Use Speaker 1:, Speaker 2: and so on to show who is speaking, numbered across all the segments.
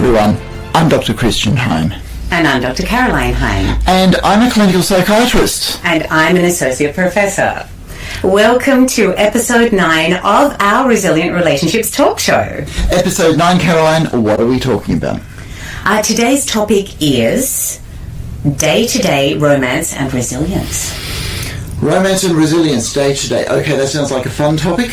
Speaker 1: everyone, I'm Dr. Christian Heim.
Speaker 2: And I'm Dr. Caroline Heim.
Speaker 1: And I'm a clinical psychiatrist.
Speaker 2: And I'm an associate professor. Welcome to episode 9 of our Resilient Relationships talk show.
Speaker 1: Episode 9, Caroline, what are we talking about?
Speaker 2: Today's topic is day-to-day romance and resilience.
Speaker 1: Romance and resilience, day-to-day. Okay, that sounds like a fun topic,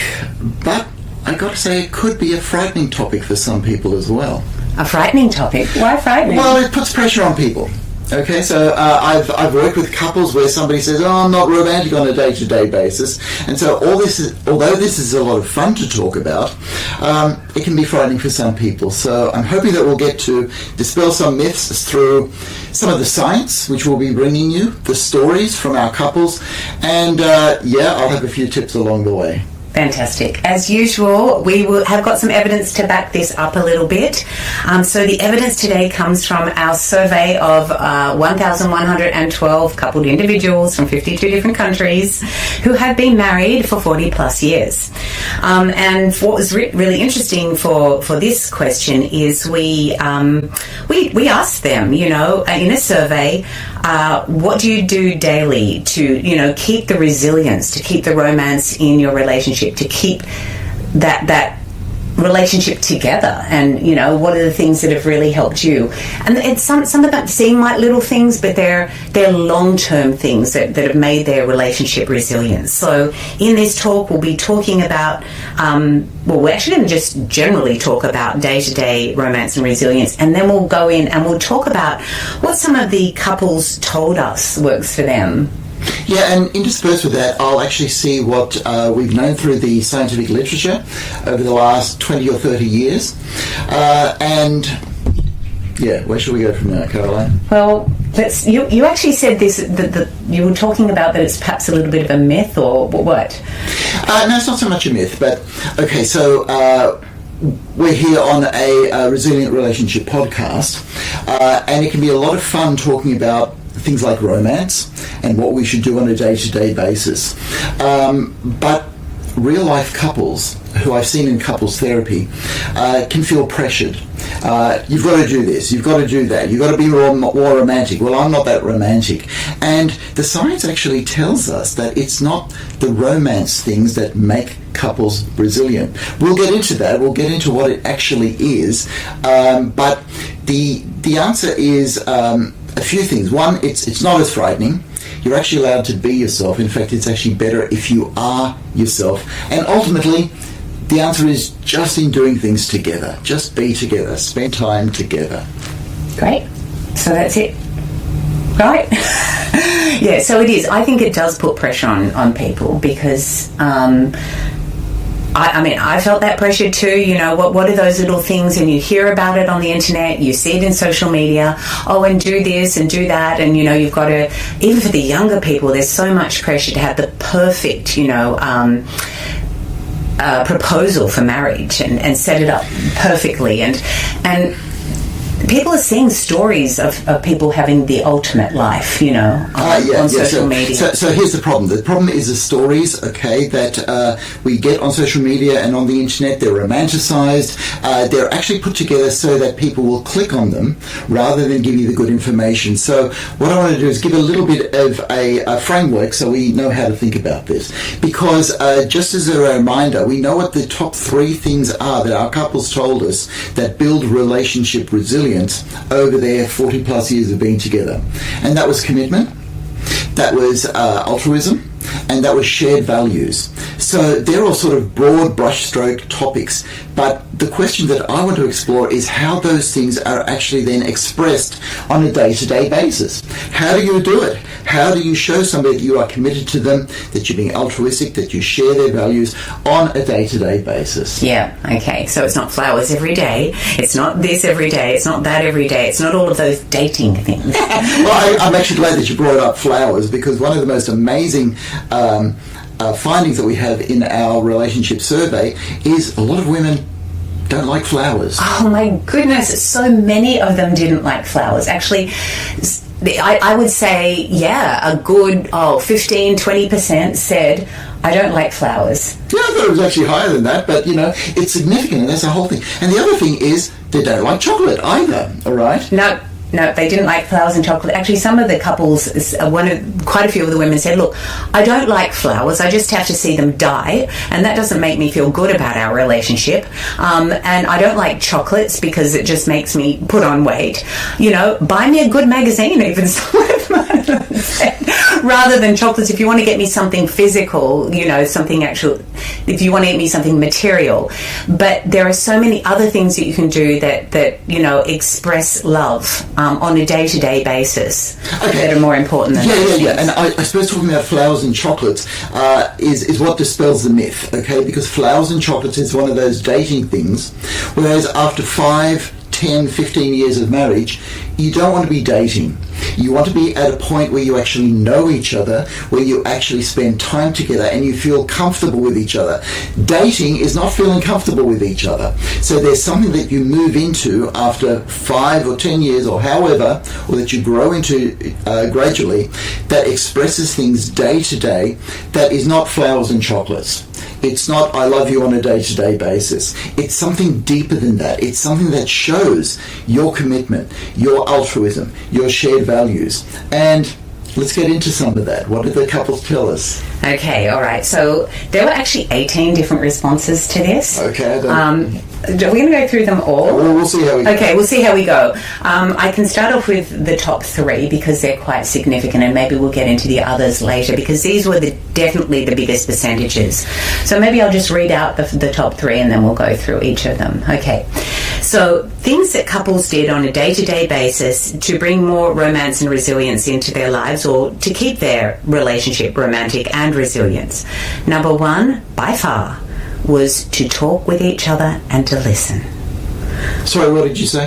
Speaker 1: but I got to say it could be a frightening topic for some people as well.
Speaker 2: A frightening topic? Why frightening?
Speaker 1: Well, it puts pressure on people. Okay, so I've worked with couples where somebody says, "Oh, I'm not romantic on a day-to-day basis," and so although this is a lot of fun to talk about, it can be frightening for some people. So I'm hoping that we'll get to dispel some myths through some of the science, which we'll be bringing you, the stories from our couples, and I'll have a few tips along the way.
Speaker 2: Fantastic. As usual, we have got some evidence to back this up a little bit. So the evidence today comes from our survey of 1,112 coupled individuals from 52 different countries who have been married for 40 plus years. And what was really interesting for this question is we asked them, in a survey, what do you do daily to, keep the resilience, to keep the romance in your relationship, to keep that relationship together, and what are the things that have really helped you? And it's some of them seem like little things, but they're long-term things that have made their relationship resilient. So in this talk we'll be talking about we're actually going to just generally talk about day-to-day romance and resilience, and then we'll go in and we'll talk about what some of the couples told us works for them.
Speaker 1: Yeah, and interspersed with that, I'll actually see what we've known through the scientific literature over the last 20 or 30 years. Where should we go from now, Caroline?
Speaker 2: Well, you actually said this, that you were talking about that it's perhaps a little bit of a myth, or what?
Speaker 1: No, it's not so much a myth, but okay, so we're here on a Resilient Relationship podcast, and it can be a lot of fun talking about things like romance and what we should do on a day-to-day basis. But real-life couples, who I've seen in couples therapy, can feel pressured. You've got to do this, you've got to do that, you've got to be more romantic. Well, I'm not that romantic. And the science actually tells us that it's not the romance things that make couples resilient. We'll get into that, we'll get into what it actually is, but the answer is a few things. One, it's not as frightening. You're actually allowed to be yourself. In fact, it's actually better if you are yourself. And ultimately, the answer is just in doing things together. Just be together. Spend time together. Great.
Speaker 2: So that's it. Right? Yeah, so it is. I think it does put pressure on people because I felt that pressure too. What are those little things, and you hear about it on the internet, you see it in social media, and do this and do that, and you've got to, even for the younger people, there's so much pressure to have the perfect proposal for marriage and set it up perfectly, and people are seeing stories of people having the ultimate life, on social media.
Speaker 1: So here's the problem. The problem is the stories, that we get on social media and on the internet. They're romanticized. They're actually put together so that people will click on them rather than give you the good information. So what I want to do is give a little bit of a framework so we know how to think about this. Because just as a reminder, we know what the top 3 things are that our couples told us that build relationship resilience over their 40 plus years of being together. And that was commitment, that was altruism, and that was shared values. So they're all sort of broad brushstroke topics, but the question that I want to explore is how those things are actually then expressed on a day-to-day basis. How do you do it? How do you show somebody that you are committed to them, that you're being altruistic, that you share their values on a day-to-day basis?
Speaker 2: Yeah, okay. So it's not flowers every day. It's not this every day. It's not that every day. It's not all of those dating things.
Speaker 1: Well, I'm actually glad that you brought up flowers, because one of the most amazing findings that we have in our relationship survey is a lot of women don't like flowers.
Speaker 2: Oh my goodness, so many of them didn't like flowers. Actually, I would say, a good 15, 20% said, I don't like flowers.
Speaker 1: Yeah, I thought it was actually higher than that, but, it's significant, and that's the whole thing. And the other thing is, they don't like chocolate either, all right?
Speaker 2: No, they didn't like flowers and chocolate. Actually, some of the couples, quite a few of the women said, look, I don't like flowers. I just have to see them die, and that doesn't make me feel good about our relationship. And I don't like chocolates because it just makes me put on weight. Buy me a good magazine, even some of them said, rather than chocolates. If you want to get me something physical, something actual, if you want to get me something material. But there are so many other things that you can do that express love. On a day-to-day basis that are more important than
Speaker 1: Yeah. And I suppose talking about flowers and chocolates is what dispels the myth, okay? Because flowers and chocolates is one of those dating things, whereas after 5, 10, 15 years of marriage, you don't want to be dating. You want to be at a point where you actually know each other, where you actually spend time together and you feel comfortable with each other. Dating is not feeling comfortable with each other. So there's something that you move into after 5 or 10 years or however, or that you grow into gradually, that expresses things day to day, that is not flowers and chocolates. It's not I love you on a day-to-day basis. It's something deeper than that. It's something that shows your commitment, your altruism, your shared values. And let's get into some of that. What did the couples tell us?
Speaker 2: Okay, all right. So there were actually 18 different responses to this.
Speaker 1: Okay.
Speaker 2: We're going to go through them all.
Speaker 1: We'll see how we go.
Speaker 2: Okay, we'll see how we go. I can start off with the top 3 because they're quite significant, and maybe we'll get into the others later because these were definitely the biggest percentages. So maybe I'll just read out the top 3 and then we'll go through each of them. Okay. So things that couples did on a day-to-day basis to bring more romance and resilience into their lives, or to keep their relationship romantic and resilient. Number 1, by far, was to talk with each other and to listen.
Speaker 1: Sorry, what did you say?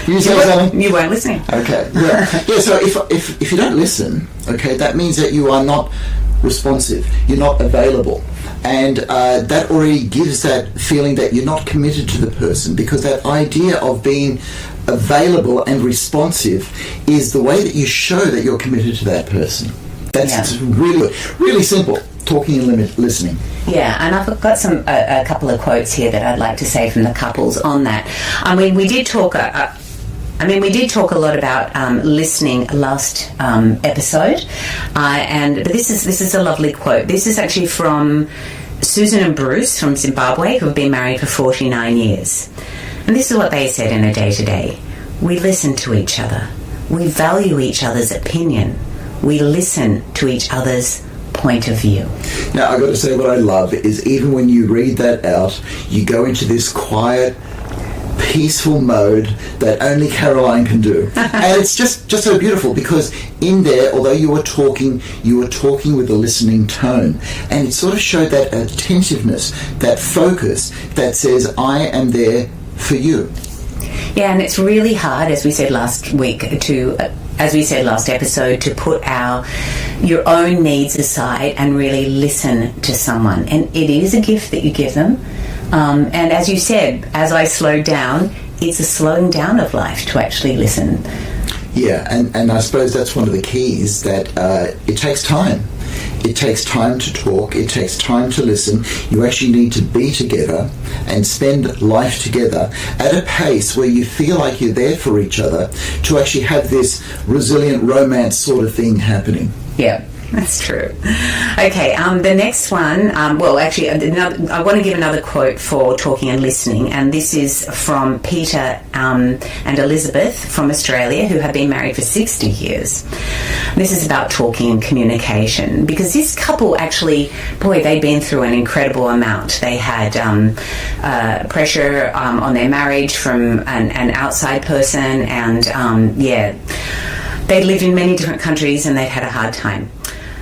Speaker 1: You say something?
Speaker 2: You weren't listening.
Speaker 1: Okay. Yeah. So if you don't listen, okay, that means that you are not responsive. You're not available. And that already gives that feeling that you're not committed to the person, because that idea of being available and responsive is the way that you show that you're committed to that person. That's really, really simple. Talking and listening.
Speaker 2: Yeah, and I've got a couple of quotes here that I'd like to say from the couples on that. I mean, we did talk a lot about listening last episode, but this is a lovely quote. This is actually from Susan and Bruce from Zimbabwe, who have been married for 49 years. And this is what they said in a day-to-day. We listen to each other. We value each other's opinion. We listen to each other's point of view.
Speaker 1: Now, I've got to say, what I love is even when you read that out, you go into this quiet, peaceful mode that only Caroline can do. And it's just so beautiful, because in there, although you were talking with a listening tone, and it sort of showed that attentiveness, that focus that says, I am there for you.
Speaker 2: Yeah, and it's really hard, as we said last week, as we said last episode, to put your own needs aside and really listen to someone. And it is a gift that you give them. And as you said, as I slowed down, it's a slowing down of life to actually listen.
Speaker 1: Yeah, and I suppose that's one of the keys, that it takes time. It takes time to talk. It takes time to listen. You actually need to be together and spend life together at a pace where you feel like you're there for each other, to actually have this resilient romance sort of thing happening.
Speaker 2: Yeah. That's true. Okay, the next one, I want to give another quote for talking and listening, and this is from Peter and Elizabeth from Australia, who have been married for 60 years. This is about talking and communication, because this couple actually, they'd been through an incredible amount. They had pressure on their marriage from an outside person, and they'd lived in many different countries and they'd had a hard time.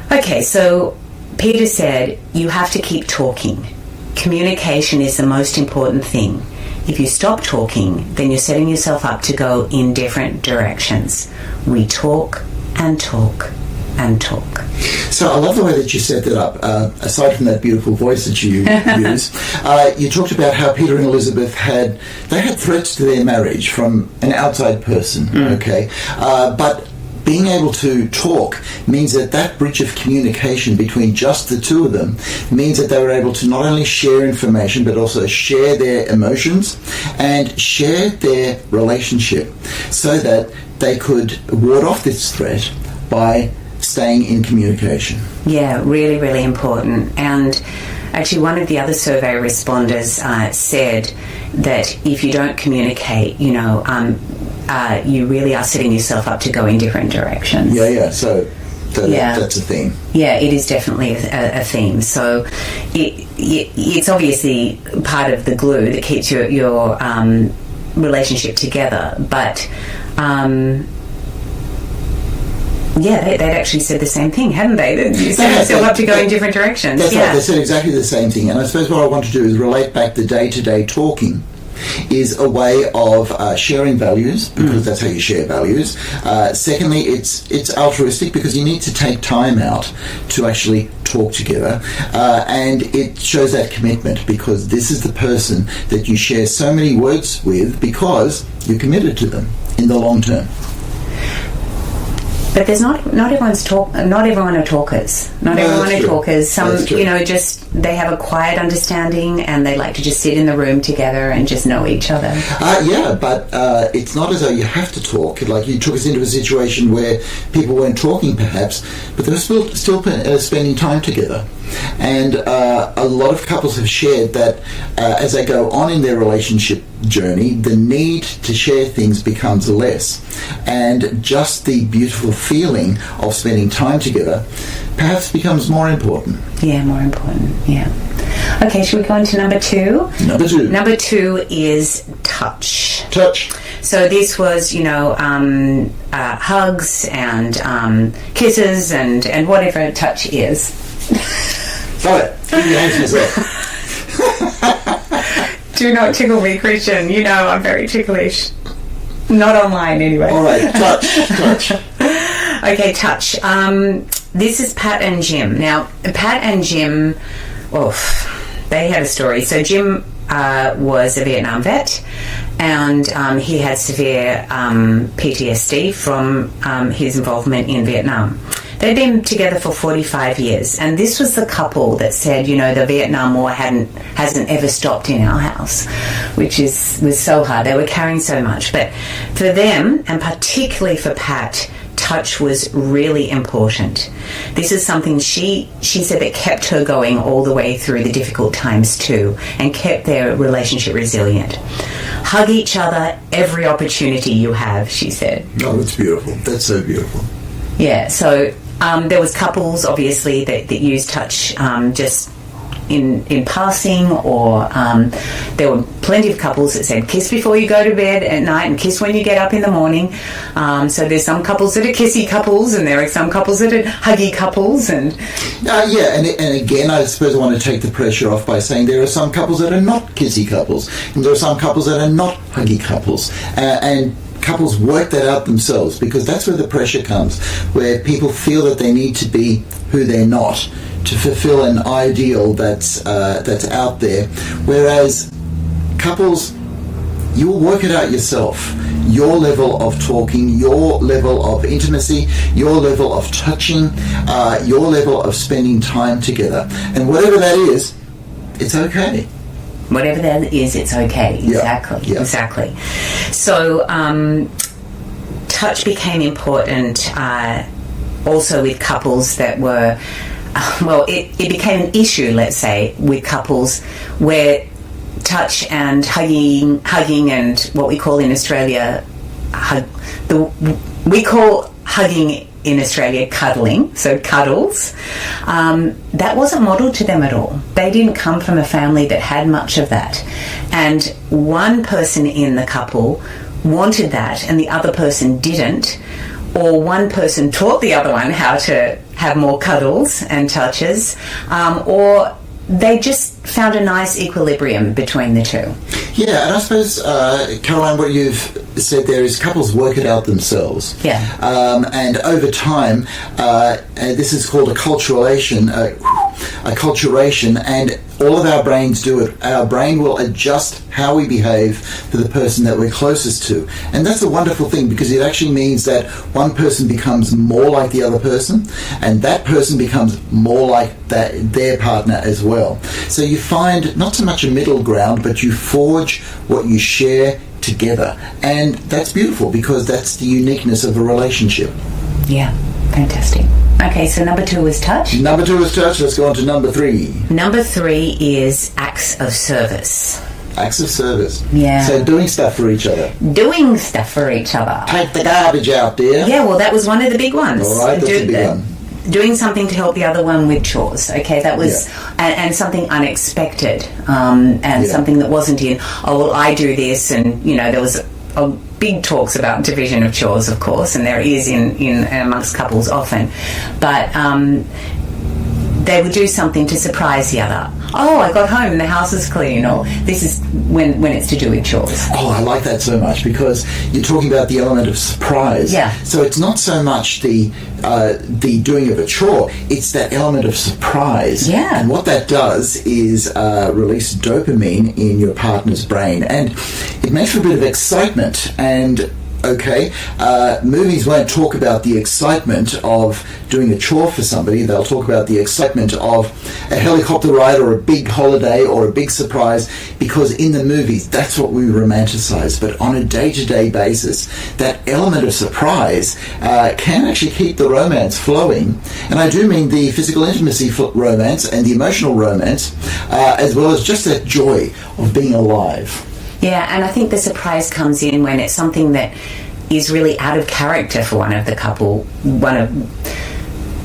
Speaker 2: Okay, so Peter said, you have to keep talking. Communication is the most important thing. If you stop talking, then you're setting yourself up to go in different directions. We talk and talk and talk.
Speaker 1: So I love the way that you set that up. Aside from that beautiful voice that you use, you talked about how Peter and Elizabeth had threats to their marriage from an outside person. Okay, but being able to talk means that bridge of communication between just the two of them means that they were able to not only share information but also share their emotions and share their relationship so that they could ward off this threat by staying in communication.
Speaker 2: Yeah, really, really important. And actually, one of the other survey responders said that if you don't communicate, you really are setting yourself up to go in different directions.
Speaker 1: Yeah. So that's a theme.
Speaker 2: Yeah, it is definitely a theme. So it's obviously part of the glue that keeps your relationship together. But they'd actually said the same thing, hadn't they? That you set yourself up to go in different directions.
Speaker 1: That's right. They said exactly the same thing. And I suppose what I want to do is relate back the day-to-day talking is a way of sharing values, because that's how you share values. Secondly, it's altruistic because you need to take time out to actually talk together, and it shows that commitment because this is the person that you share so many words with because you're committed to them in the long term.
Speaker 2: But there's not everyone are talkers. Not everyone are talkers. Some, just they have a quiet understanding and they like to just sit in the room together and just know each other.
Speaker 1: But it's not as though you have to talk. Like you took us into a situation where people weren't talking, perhaps, but they were still spending time together. And a lot of couples have shared that as they go on in their relationship journey, the need to share things becomes less, and just the beautiful feeling of spending time together perhaps becomes more important.
Speaker 2: Yeah, more important. Yeah. Okay, should we go on to number two? Number two is touch. So this was, hugs and kisses and whatever touch is.
Speaker 1: Got it. Keep your hands to yourself.
Speaker 2: Do not tickle me, Christian. I'm very ticklish. Not online, anyway.
Speaker 1: All right, touch.
Speaker 2: Okay, touch. This is Pat and Jim. Now, Pat and Jim, they had a story. So Jim was a Vietnam vet, and he had severe PTSD from his involvement in Vietnam. They'd been together for 45 years, and this was the couple that said, the Vietnam War hasn't ever stopped in our house, which was so hard. They were carrying so much. But for them, and particularly for Pat, touch was really important. This is something she said that kept her going all the way through the difficult times too, and kept their relationship resilient. Hug each other every opportunity you have, she said.
Speaker 1: Oh, that's beautiful. That's so beautiful.
Speaker 2: Yeah, so there was couples, obviously, that used touch just in passing, or there were plenty of couples that said kiss before you go to bed at night and kiss when you get up in the morning. So there's some couples that are kissy couples, and there are some couples that are huggy couples. And
Speaker 1: again, I suppose I want to take the pressure off by saying there are some couples that are not kissy couples, and there are some couples that are not huggy couples, and couples work that out themselves, because that's where the pressure comes, where people feel that they need to be who they're not to fulfill an ideal that's out there, whereas couples, you'll work it out yourself. Your level of talking, your level of intimacy, your level of touching, your level of spending time together, and whatever that is, it's okay.
Speaker 2: Whatever that is, it's okay. Exactly. So touch became important also with couples that were, it became an issue, let's say, with couples where touch and hugging and what we call in Australia, we call hugging in Australia cuddling, so cuddles, that wasn't modelled to them at all. They didn't come from a family that had much of that. And one person in the couple wanted that and the other person didn't, or one person taught the other one how to have more cuddles and touches, or they just found a nice equilibrium between the two.
Speaker 1: Yeah, and I suppose, Caroline, what you've said there is couples work it out themselves.
Speaker 2: Yeah.
Speaker 1: And over time, this is called a acculturation, and all of our brains do it. Our brain will adjust how we behave for the person that we're closest to. And that's a wonderful thing, because it actually means that one person becomes more like the other person, and that person becomes more like their partner as well. So you find not so much a middle ground, but you forge what you share together. And that's beautiful, because that's the uniqueness of a relationship.
Speaker 2: Yeah, fantastic. Okay, so number 2 was touch.
Speaker 1: Number 2 is touch. Let's go on to number 3.
Speaker 2: Number 3 is acts of service.
Speaker 1: Acts of service.
Speaker 2: Yeah.
Speaker 1: So doing stuff for each other.
Speaker 2: Doing stuff for each other.
Speaker 1: Take the garbage out, dear.
Speaker 2: Yeah, well, that was one of the big ones.
Speaker 1: All right, that's a big one.
Speaker 2: Doing something to help the other one with chores. Okay, that was, and something unexpected, something that wasn't in, oh, well, I do this, and, there was big talks about division of chores, of course, and there is in amongst couples often, but they would do something to surprise the other. Oh, I got home and the house is clean, or this is when it's to do with chores.
Speaker 1: Oh, I like that so much, because you're talking about the element of surprise.
Speaker 2: Yeah.
Speaker 1: So it's not so much the doing of a chore, it's that element of surprise.
Speaker 2: Yeah.
Speaker 1: And what that does is release dopamine in your partner's brain, and it makes for a bit of excitement. And movies won't talk about the excitement of doing a chore for somebody. They'll talk about the excitement of a helicopter ride or a big holiday or a big surprise, because in the movies, that's what we romanticize. But on a day-to-day basis, that element of surprise can actually keep the romance flowing. And I do mean the physical intimacy romance and the emotional romance, as well as just that joy of being alive.
Speaker 2: Yeah, and I think the surprise comes in when it's something that is really out of character for one of the couple,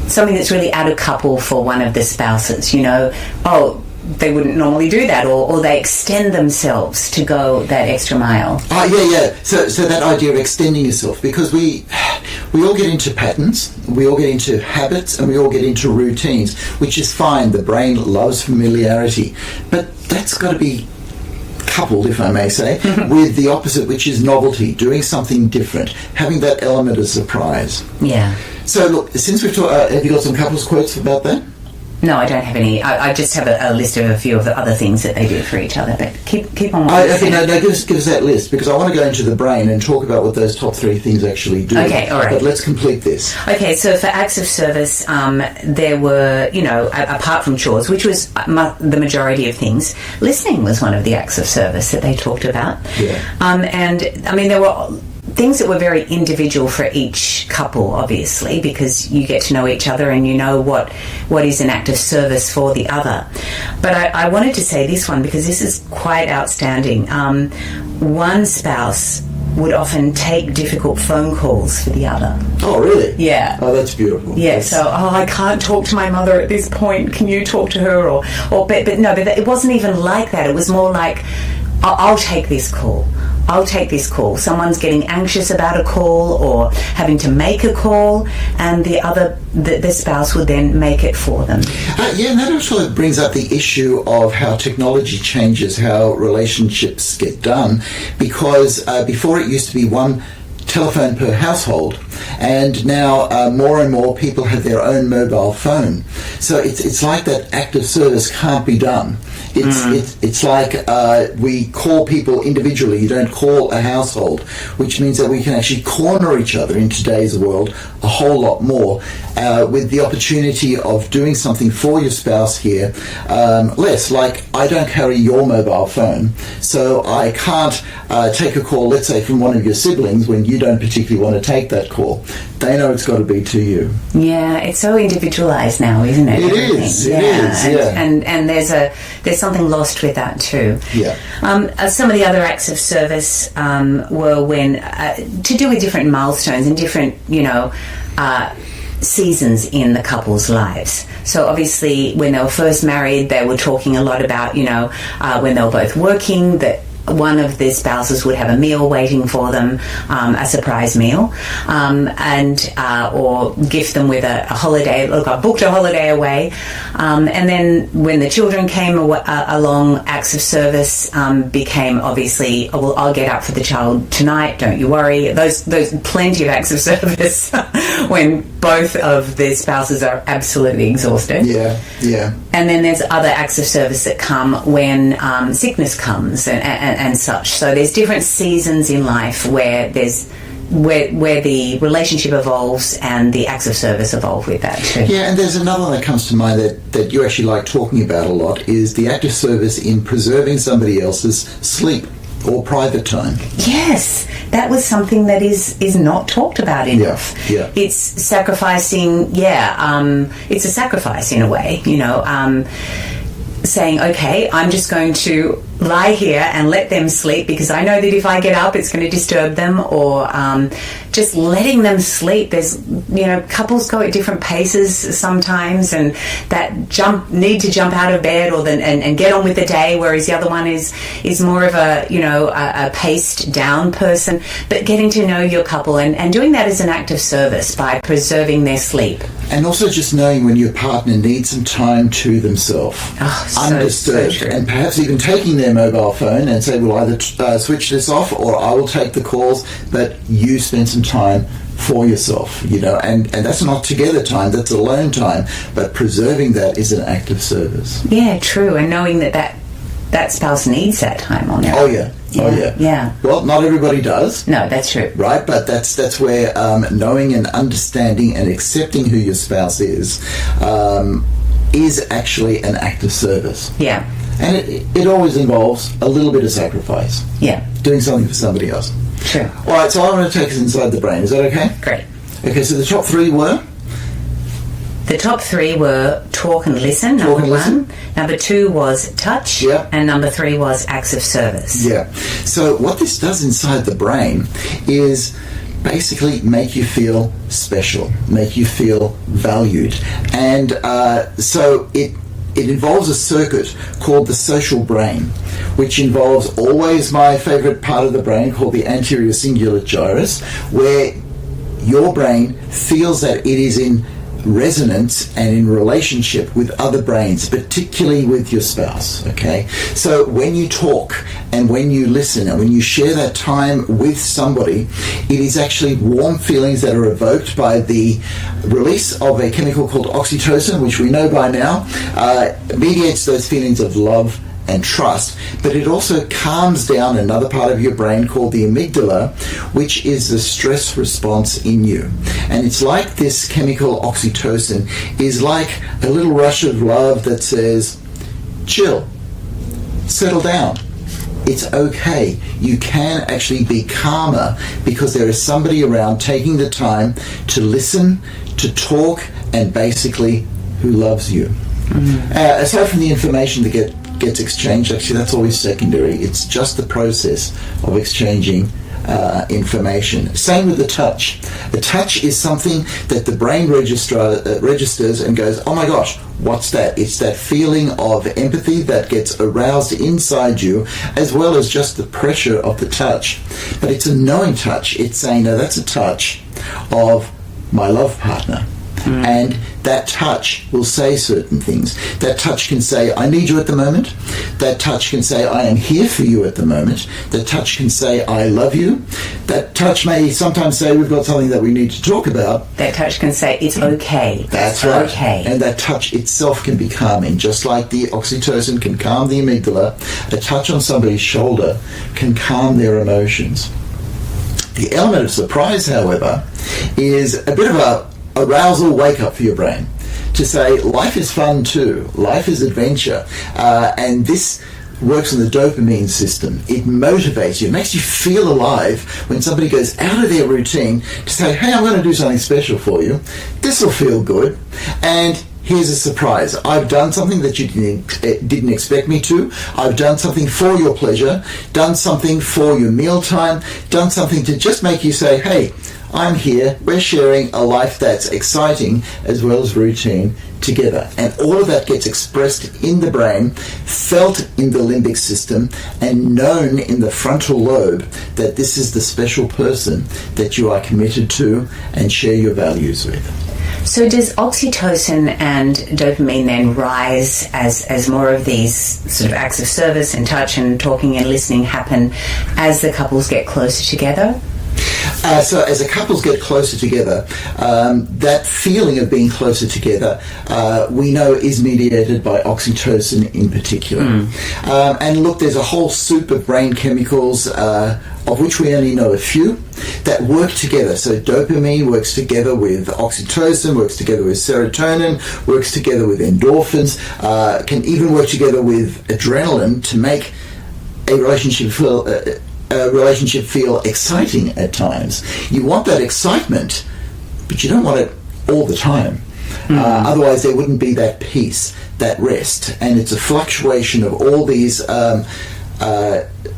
Speaker 2: something that's really out of couple for one of the spouses, they wouldn't normally do that, or they extend themselves to go that extra mile.
Speaker 1: So that idea of extending yourself, because we all get into patterns, we all get into habits, and we all get into routines, which is fine. The brain loves familiarity, but that's got to be coupled, if I may say, with the opposite, which is novelty, doing something different, having that element of surprise.
Speaker 2: Yeah.
Speaker 1: So look, since we've talked, have you got some couples quotes about that?
Speaker 2: No, I don't have any. I just have a list of a few of the other things that they do for each other. But keep on.
Speaker 1: Give us that list, because I want to go into the brain and talk about what those top 3 things actually do.
Speaker 2: Okay, all right.
Speaker 1: But let's complete this.
Speaker 2: Okay, so for acts of service, there were, apart from chores, which was the majority of things, listening was one of the acts of service that they talked about.
Speaker 1: Yeah.
Speaker 2: And I mean, there were things that were very individual for each couple, obviously, because you get to know each other and you know what is an act of service for the other. But I wanted to say this one, because this is quite outstanding. One spouse would often take difficult phone calls for the other.
Speaker 1: Oh, really?
Speaker 2: Yeah.
Speaker 1: Oh, that's beautiful.
Speaker 2: Yeah, so, I can't talk to my mother at this point. Can you talk to her? But it wasn't even like that. It was more like, I'll take this call. I'll take this call. Someone's getting anxious about a call or having to make a call, and the spouse would then make it for them.
Speaker 1: And that also brings up the issue of how technology changes how relationships get done, because before it used to be one telephone per household, and now more and more people have their own mobile phone. So it's like that act of service can't be done. It's like we call people individually. You don't call a household, which means that we can actually corner each other in today's world a whole lot more, with the opportunity of doing something for your spouse here. Less like, I don't carry your mobile phone, so I can't take a call, let's say, from one of your siblings when you don't particularly want to take that call. They know it's got to be to you.
Speaker 2: Yeah, it's so individualized now, isn't it?
Speaker 1: It is.
Speaker 2: And there's something lost with that too.
Speaker 1: Yeah.
Speaker 2: Some of the other acts of service were when to do with different milestones and different, seasons in the couple's lives. So obviously, when they were first married, they were talking a lot about, when they were both working, that one of the spouses would have a meal waiting for them, a surprise meal, or gift them with a holiday. Look, I booked a holiday away, and then when the children came along, acts of service became obviously, oh, well, I'll get up for the child tonight. Don't you worry. Those plenty of acts of service when both of the spouses are absolutely exhausted.
Speaker 1: Yeah.
Speaker 2: And then there's other acts of service that come when sickness comes and such. So there's different seasons in life where the relationship evolves and the acts of service evolve with that too.
Speaker 1: Yeah, and there's another one that comes to mind that you actually like talking about a lot, is the act of service in preserving somebody else's sleep or private time.
Speaker 2: Yes, that was something that is not talked about enough.
Speaker 1: Yeah.
Speaker 2: It's sacrificing, it's a sacrifice in a way, saying, okay, I'm just going to lie here and let them sleep because I know that if I get up it's going to disturb them, or just letting them sleep. There's, couples go at different paces sometimes, and that need to jump out of bed and get on with the day, whereas the other one is more of a paced down person. But getting to know your couple and doing that as an act of service by preserving their sleep.
Speaker 1: And also just knowing when your partner needs some time to themselves, undisturbed,
Speaker 2: so
Speaker 1: and perhaps even taking their mobile phone and say, we'll either switch this off or I will take the calls, but you spend some time for yourself, and that's not together time, that's alone time, but preserving that is an act of service.
Speaker 2: Yeah, true, and knowing that spouse needs that time on their own. Yeah.
Speaker 1: Well, not everybody does.
Speaker 2: No, that's true.
Speaker 1: Right, but that's where knowing and understanding and accepting who your spouse is actually an act of service.
Speaker 2: Yeah.
Speaker 1: And it always involves a little bit of sacrifice.
Speaker 2: Yeah.
Speaker 1: Doing something for somebody else.
Speaker 2: True.
Speaker 1: All right, so I'm going to take us inside the brain. Is that okay?
Speaker 2: Great.
Speaker 1: Okay, so the top three were?
Speaker 2: The top three were talk and listen, number one. Number two was touch.
Speaker 1: Yeah.
Speaker 2: And number three was acts of service.
Speaker 1: Yeah. So what this does inside the brain is basically make you feel special, make you feel valued. And so it involves a circuit called the social brain, which involves always my favorite part of the brain called the anterior cingulate gyrus, where your brain feels that it is in resonance and in relationship with other brains, particularly with your spouse. Okay, so when you talk and when you listen and when you share that time with somebody, it is actually warm feelings that are evoked by the release of a chemical called oxytocin, which we know by now mediates those feelings of love and trust, but it also calms down another part of your brain called the amygdala, which is the stress response in you. And it's like this chemical oxytocin is like a little rush of love that says, chill, settle down, it's okay. You can actually be calmer because there is somebody around taking the time to listen, to talk, and basically who loves you. Mm-hmm. Aside from the information that gets exchanged, actually that's always secondary. It's just the process of exchanging information. Same with the touch. The touch is something that the brain registers and goes, oh my gosh, what's that? It's that feeling of empathy that gets aroused inside you, as well as just the pressure of the touch. But it's a knowing touch. It's saying, no, that's a touch of my love partner. Mm. And that touch will say certain things. That touch can say, I need you at the moment. That touch can say, I am here for you at the moment. That touch can say, I love you. That touch may sometimes say, we've got something that we need to talk about.
Speaker 2: That touch can say, it's okay.
Speaker 1: That's right.
Speaker 2: Okay.
Speaker 1: And that touch itself can be calming. Just like the oxytocin can calm the amygdala, a touch on somebody's shoulder can calm their emotions. The element of surprise, however, is a bit of a arousal wake-up for your brain to say life is fun too, life is adventure, and this works on the dopamine system. It motivates you, it makes you feel alive when somebody goes out of their routine to say, hey, I'm going to do something special for you, this will feel good, and here's a surprise. I've done something that you didn't expect me to. I've done something for your pleasure, done something for your mealtime, done something to just make you say, hey, I'm here, we're sharing a life that's exciting as well as routine together. And all of that gets expressed in the brain, felt in the limbic system, and known in the frontal lobe that this is the special person that you are committed to and share your values with.
Speaker 2: So does oxytocin and dopamine then rise as more of these sort of acts of service and touch and talking and listening happen as the couples get closer together?
Speaker 1: So as the couples get closer together, that feeling of being closer together, we know is mediated by oxytocin in particular. And look, there's a whole soup of brain chemicals, of which we only know a few, that work together. So dopamine works together with oxytocin, works together with serotonin, works together with endorphins, can even work together with adrenaline to make a relationship feel exciting at times. You want that excitement, but you don't want it all the time. Otherwise there wouldn't be that peace, that rest. And it's a fluctuation of all these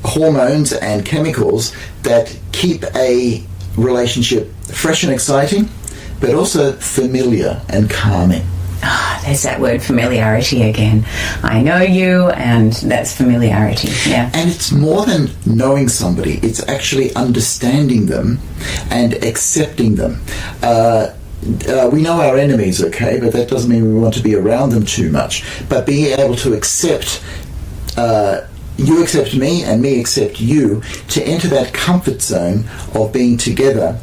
Speaker 1: hormones and chemicals that keep a relationship fresh and exciting, but also familiar and calming.
Speaker 2: There's that word familiarity again. I know you, and that's familiarity. Yeah.
Speaker 1: And it's more than knowing somebody. It's actually understanding them and accepting them. We know our enemies, okay, but that doesn't mean we want to be around them too much. But being able to accept, you accept me and me accept you, to enter that comfort zone of being together,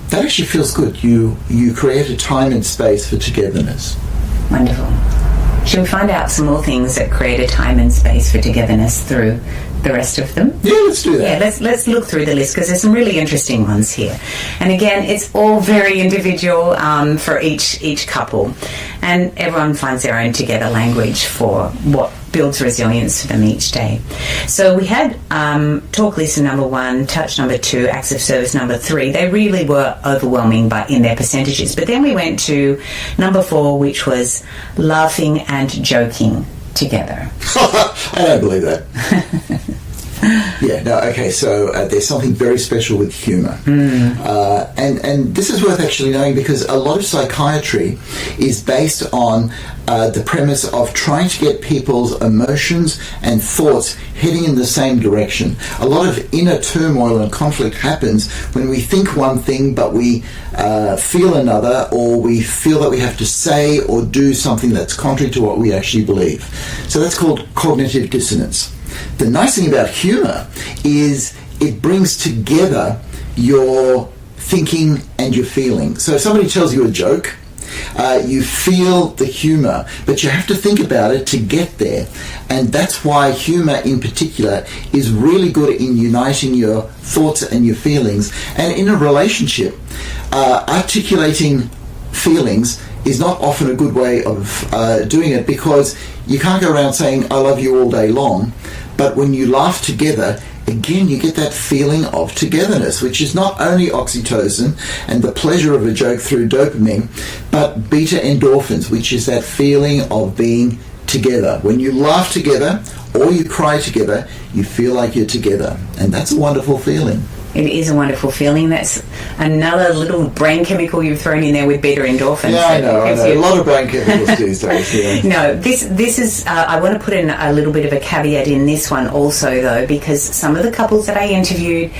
Speaker 1: that actually feels good. You create a time and space for togetherness.
Speaker 2: Wonderful. Shall we find out some more things that create a time and space for togetherness through the rest of them?
Speaker 1: Yeah, let's do that.
Speaker 2: Yeah, let's look through the list, because there's some really interesting ones here. And again, it's all very individual for each couple, and everyone finds their own together language for what builds resilience for them each day. So we had talk listen number 1, touch number 2, acts of service number 3. They really were overwhelming in their percentages. But then we went to number 4, which was laughing and joking together.
Speaker 1: I don't believe that. Yeah, no, okay, so there's something very special with humour. And this is worth actually knowing, because a lot of psychiatry is based on the premise of trying to get people's emotions and thoughts heading in the same direction. A lot of inner turmoil and conflict happens when we think one thing but we feel another, or we feel that we have to say or do something that's contrary to what we actually believe. So that's called cognitive dissonance. The nice thing about humour is it brings together your thinking and your feeling. So if somebody tells you a joke, you feel the humour, but you have to think about it to get there. And that's why humour in particular is really good in uniting your thoughts and your feelings. And in a relationship, articulating feelings is not often a good way of doing it, because you can't go around saying I love you all day long. But when you laugh together, again, you get that feeling of togetherness, which is not only oxytocin and the pleasure of a joke through dopamine, but beta endorphins, which is that feeling of being together. When you laugh together or you cry together, you feel like you're together. And that's a wonderful feeling.
Speaker 2: It is a wonderful feeling. That's another little brain chemical you've thrown in there with beta endorphins.
Speaker 1: Yeah, I know. A lot of brain chemicals these days. Yeah.
Speaker 2: No, this is. I want to put in a little bit of a caveat in this one also, though, because some of the couples that I interviewed,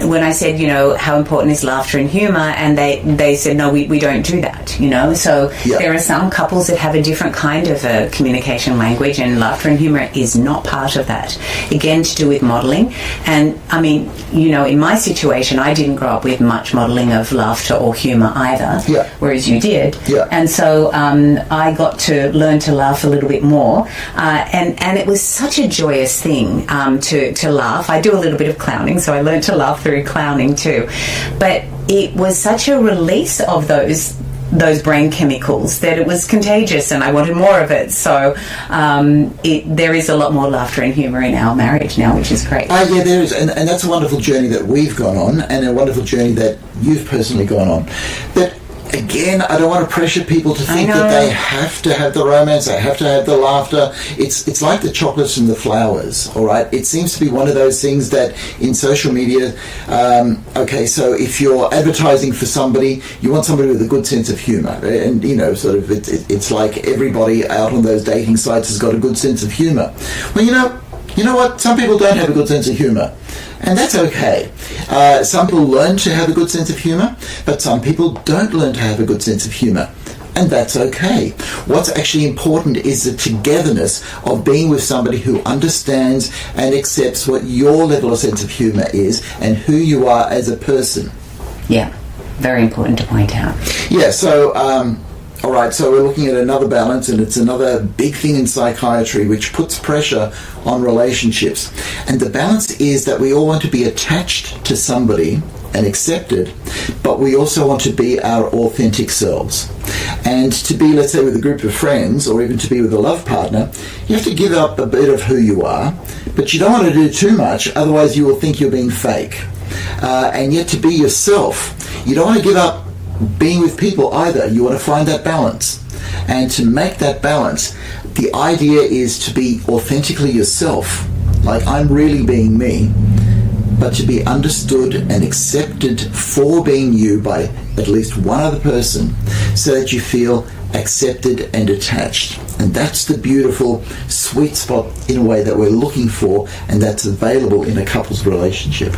Speaker 2: when I said, how important is laughter and humour, and they said, no, we don't do that, So there are some couples that have a different kind of a communication language, and laughter and humour is not part of that. Again, to do with modelling. And, I mean, in my situation, I didn't grow up with much modelling of laughter or humour either, whereas you did.
Speaker 1: Yeah.
Speaker 2: And so I got to learn to laugh a little bit more, and it was such a joyous thing to laugh. I do a little bit of clowning, so I learned to laugh through clowning too. But it was such a release of those brain chemicals that it was contagious, and I wanted more of it. So there is a lot more laughter and humour in our marriage now, which is great.
Speaker 1: Yeah, there is, and that's a wonderful journey that we've gone on, and a wonderful journey that you've personally gone on. But Again, I don't want to pressure people to think that they have to have the romance, they have to have the laughter. It's like the chocolates and the flowers, all right? It seems to be one of those things that in social media, so if you're advertising for somebody, you want somebody with a good sense of humour. And, it's like everybody out on those dating sites has got a good sense of humour. Well, you know what? Some people don't have a good sense of humour. And that's okay. Some people learn to have a good sense of humour, but some people don't learn to have a good sense of humour. And that's okay. What's actually important is the togetherness of being with somebody who understands and accepts what your level of sense of humour is and who you are as a person.
Speaker 2: Yeah, very important to point out.
Speaker 1: Yeah, so... all right, so we're looking at another balance, and it's another big thing in psychiatry which puts pressure on relationships. And the balance is that we all want to be attached to somebody and accepted, but we also want to be our authentic selves. And to be, let's say, with a group of friends, or even to be with a love partner, you have to give up a bit of who you are, but you don't want to do too much, otherwise you will think you're being fake. And yet to be yourself, you don't want to give up being with people either. You want to find that balance, and to make that balance, the idea is to be authentically yourself, like I'm really being me, but to be understood and accepted for being you by at least one other person, so that you feel accepted and attached. And that's the beautiful sweet spot in a way that we're looking for, and that's available in a couple's relationship.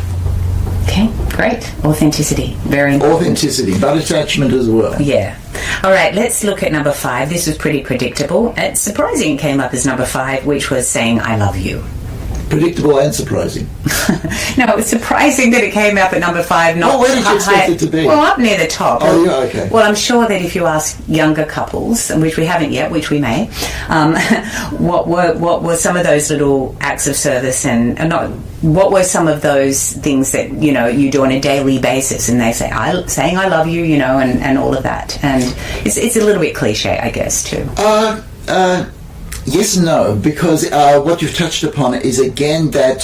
Speaker 2: Okay, great. Authenticity, very important.
Speaker 1: Authenticity, but attachment as well.
Speaker 2: Yeah. All right, let's look at number 5. This was pretty predictable. It's surprising it came up as number 5, which was saying, I love you.
Speaker 1: Predictable and surprising.
Speaker 2: No, it was surprising that it came up at number 5. Not
Speaker 1: where did you expect it to be?
Speaker 2: Well, up near the top.
Speaker 1: Oh, yeah, okay.
Speaker 2: Well, I'm sure that if you ask younger couples, which we haven't yet, which we may, what were some of those little acts of service what were some of those things that, you do on a daily basis? And they say, saying I love you, and all of that. And it's a little bit cliche, I guess, too.
Speaker 1: Yes and no, because what you've touched upon is again that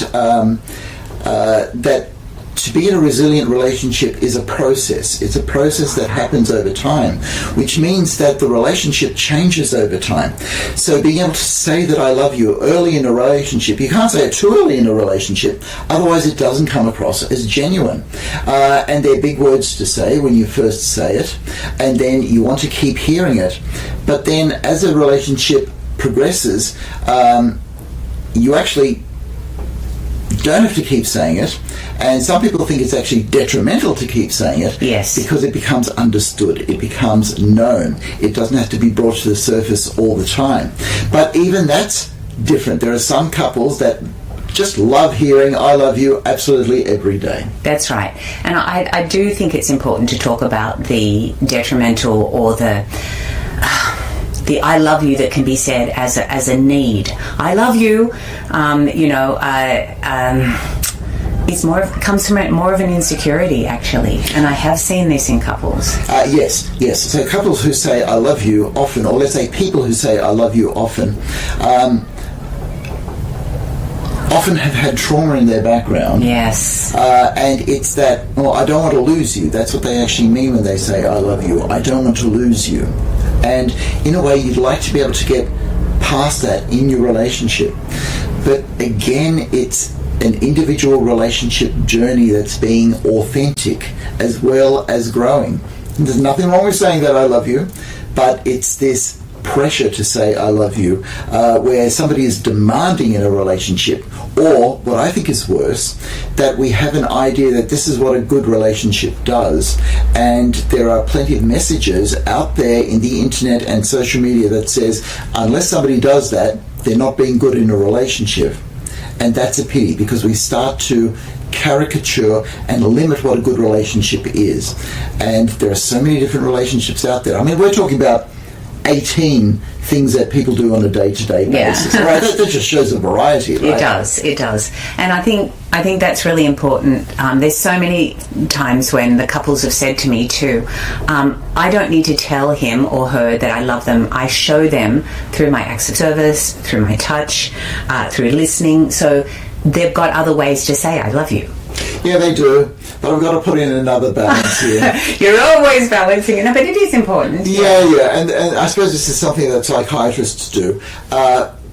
Speaker 1: to be in a resilient relationship is a process. It's a process that happens over time, which means that the relationship changes over time. So being able to say that I love you early in a relationship, you can't say it too early in a relationship, otherwise it doesn't come across as genuine. And they're big words to say when you first say it, and then you want to keep hearing it. But then as a relationship progresses, you actually don't have to keep saying it, and some people think it's actually detrimental to keep saying it.
Speaker 2: Yes.
Speaker 1: Because it becomes understood, it becomes known. It doesn't have to be brought to the surface all the time. But even that's different. There are some couples that just love hearing I love you absolutely every day.
Speaker 2: That's right. And I do think it's important to talk about the detrimental or the I love you that can be said as a need. I love you, it comes from more of an insecurity, actually. And I have seen this in couples.
Speaker 1: Yes. So couples who say I love you often, or let's say people who say I love you often have had trauma in their background.
Speaker 2: Yes.
Speaker 1: And it's that, I don't want to lose you. That's what they actually mean when they say I love you. I don't want to lose you. And in a way, you'd like to be able to get past that in your relationship. But again, it's an individual relationship journey that's being authentic as well as growing. And there's nothing wrong with saying that I love you, but it's this pressure to say I love you, where somebody is demanding in a relationship, or what I think is worse, that we have an idea that this is what a good relationship does, and there are plenty of messages out there in the internet and social media that says unless somebody does that, they're not being good in a relationship. And that's a pity, because we start to caricature and limit what a good relationship is. And there are so many different relationships out there. I mean, we're talking about 18 things that people do on a day-to-day basis. Right? That just shows a variety, right?
Speaker 2: It does. And I think that's really important. There's so many times when the couples have said to me too, I don't need to tell him or her that I love them. I show them through my acts of service, through my touch, through listening. So they've got other ways to say I love you.
Speaker 1: Yeah, they do. But I've got to put in another balance here.
Speaker 2: You're always balancing it, but it is important.
Speaker 1: Yeah. And I suppose this is something that psychiatrists do.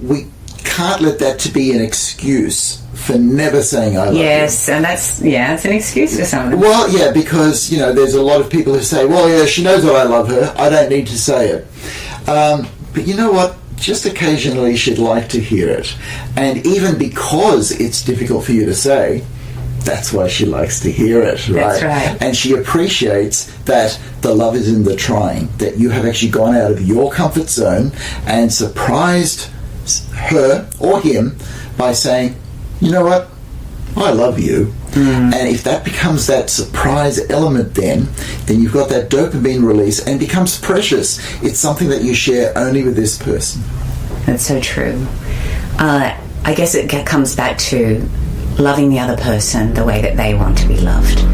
Speaker 1: We can't let that to be an excuse for never saying I love you.
Speaker 2: Yes, and it's an excuse for someone.
Speaker 1: Well, yeah, because, there's a lot of people who say, well, yeah, she knows that I love her. I don't need to say it. But you know what? Just occasionally she'd like to hear it. And even because it's difficult for you to say, that's why she likes to hear it, right?
Speaker 2: That's right.
Speaker 1: And she appreciates that the love is in the trying, that you have actually gone out of your comfort zone and surprised her or him by saying, you know what, I love you. And if that becomes that surprise element, then you've got that dopamine release and it becomes precious. It's something that you share only with this person.
Speaker 2: That's so true. I guess it comes back to loving the other person the way that they want to be loved.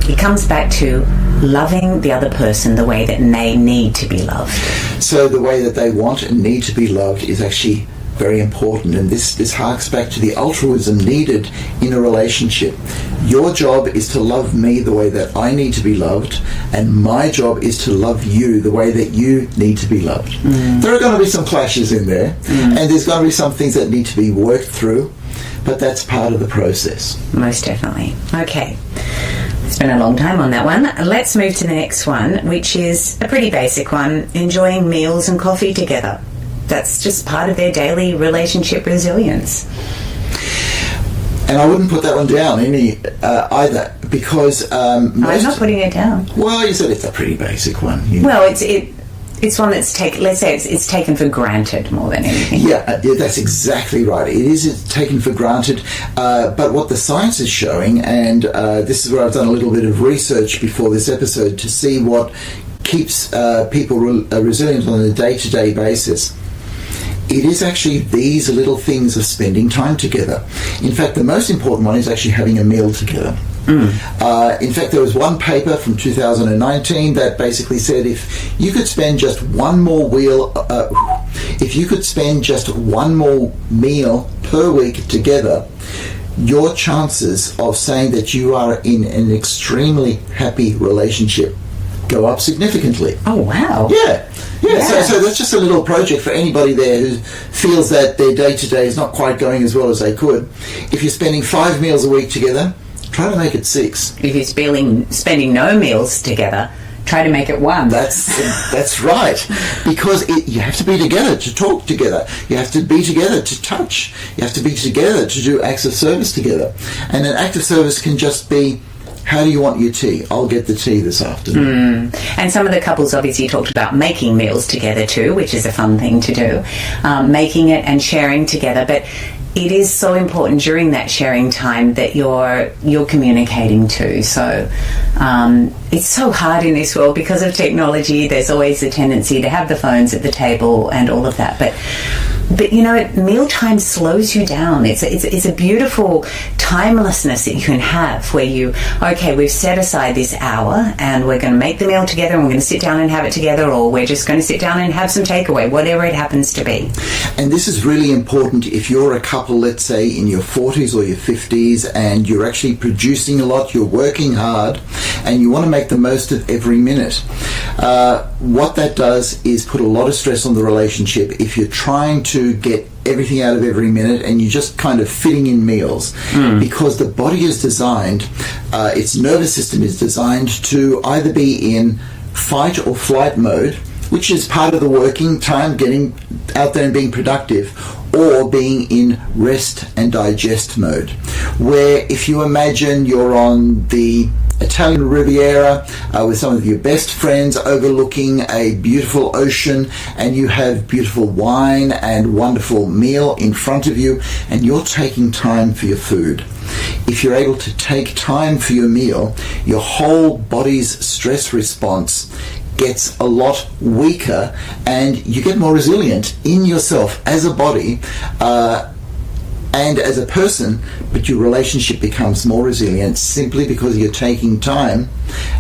Speaker 2: It comes back to loving the other person the way that they need to be loved.
Speaker 1: So the way that they want and need to be loved is actually very important, and this harks back to the altruism needed in a relationship. Your job is to love me the way that I need to be loved, and my job is to love you the way that you need to be loved. There are going to be some clashes in there, and there's going to be some things that need to be worked through, but that's part of the process.
Speaker 2: Most definitely. Okay. It's been a long time on that one. Let's move to the next one, which is a pretty basic one, enjoying meals and coffee together. That's just part of their daily relationship resilience.
Speaker 1: And I wouldn't put that one down either, because
Speaker 2: I'm not putting it down.
Speaker 1: Well, you said it's a pretty basic one.
Speaker 2: Well, it's one that's taken. Let's say it's taken for granted more than anything.
Speaker 1: Yeah, that's exactly right. It is taken for granted. But what the science is showing, and this is where I've done a little bit of research before this episode to see what keeps people resilient on a day-to-day basis. It is actually these little things of spending time together. In fact, the most important one is actually having a meal together. In fact, there was one paper from 2019 that basically said if you could spend just one more meal per week together, your chances of saying that you are in an extremely happy relationship go up significantly.
Speaker 2: Oh, wow.
Speaker 1: Yeah. So that's just a little project for anybody there who feels that their day-to-day is not quite going as well as they could. If you're spending 5 meals a week together, try to make it 6.
Speaker 2: If you're spending no meals together, try to make it 1.
Speaker 1: That's right. Because you have to be together to talk together. You have to be together to touch. You have to be together to do acts of service together. And an act of service can just be, how do you want your tea? I'll get the tea this afternoon.
Speaker 2: And some of the couples obviously talked about making meals together too, which is a fun thing to do. Making it and sharing together. But it is so important during that sharing time that you're communicating too. So it's so hard in this world because of technology. There's always a tendency to have the phones at the table and all of that. But mealtime slows you down. It's a beautiful timelessness that you can have where we've set aside this hour and we're going to make the meal together and we're going to sit down and have it together, or we're just going to sit down and have some takeaway, whatever it happens to be.
Speaker 1: And this is really important if you're a couple, let's say in your 40s or your 50s, and you're actually producing a lot, you're working hard, and you want to make the most of every minute. What that does is put a lot of stress on the relationship if you're trying to get everything out of every minute and you're just kind of fitting in meals, because the body is designed, its nervous system is designed to either be in fight or flight mode, which is part of the working time, getting out there and being productive, or being in rest and digest mode, where if you imagine you're on the Italian Riviera with some of your best friends overlooking a beautiful ocean, and you have beautiful wine and wonderful meal in front of you, and you're taking time for your food. If you're able to take time for your meal, your whole body's stress response gets a lot weaker and you get more resilient in yourself as a body and as a person, but your relationship becomes more resilient simply because you're taking time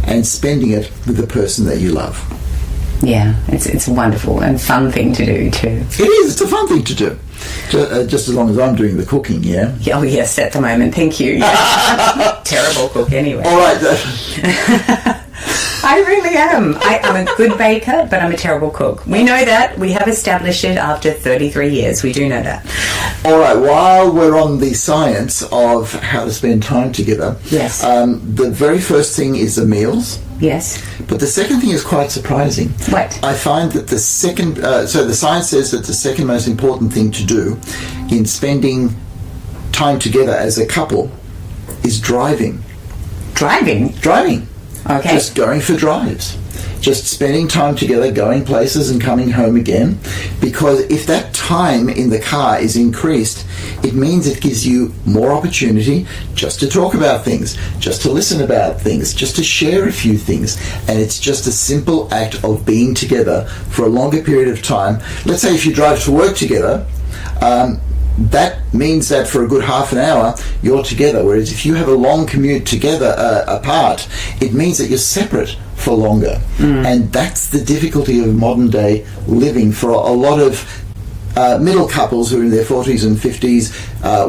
Speaker 1: and spending it with the person that you love.
Speaker 2: Yeah, it's a wonderful and fun thing to do too.
Speaker 1: It is. It's a fun thing to do. Just as long as I'm doing the cooking, yeah?
Speaker 2: Oh, yes, at the moment. Thank you. Yeah. Terrible cook anyway.
Speaker 1: All right.
Speaker 2: I really am. I'm a good baker, but I'm a terrible cook. We know that. We have established it after 33 years. We do know that.
Speaker 1: All right. While we're on the science of how to spend time together,
Speaker 2: yes.
Speaker 1: The very first thing is the meals.
Speaker 2: Yes.
Speaker 1: But the second thing is quite surprising.
Speaker 2: What?
Speaker 1: I find that the second... so the science says that the second most important thing to do in spending time together as a couple is driving.
Speaker 2: Driving?
Speaker 1: Driving.
Speaker 2: Okay.
Speaker 1: Just going for drives. Just spending time together, going places and coming home again. Because if that time in the car is increased, it means it gives you more opportunity just to talk about things, just to listen about things, just to share a few things. And it's just a simple act of being together for a longer period of time. Let's say if you drive to work together, that means that for a good half an hour you're together, whereas if you have a long commute together apart, it means that you're separate for longer. And that's the difficulty of modern day living for a lot of middle couples who are in their 40s and 50s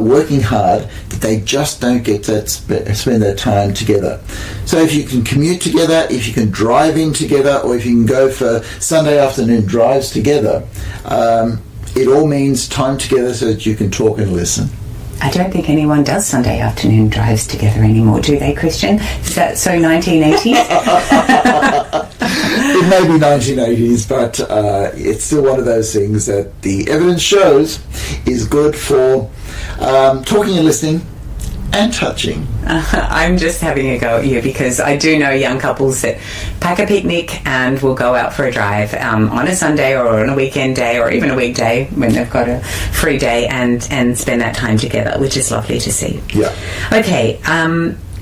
Speaker 1: working hard, that they just don't get to spend their time together. So if you can commute together, if you can drive in together, or if you can go for Sunday afternoon drives together, it all means time together so that you can talk and listen.
Speaker 2: I don't think anyone does Sunday afternoon drives together anymore, do they, Christian? Is that so 1980s?
Speaker 1: It may be 1980s, but it's still one of those things that the evidence shows is good for talking and listening and touching.
Speaker 2: I'm just having a go at you because I do know young couples that pack a picnic and will go out for a drive on a Sunday or on a weekend day or even a weekday when they've got a free day and spend that time together, which is lovely to see.
Speaker 1: Yeah.
Speaker 2: Okay,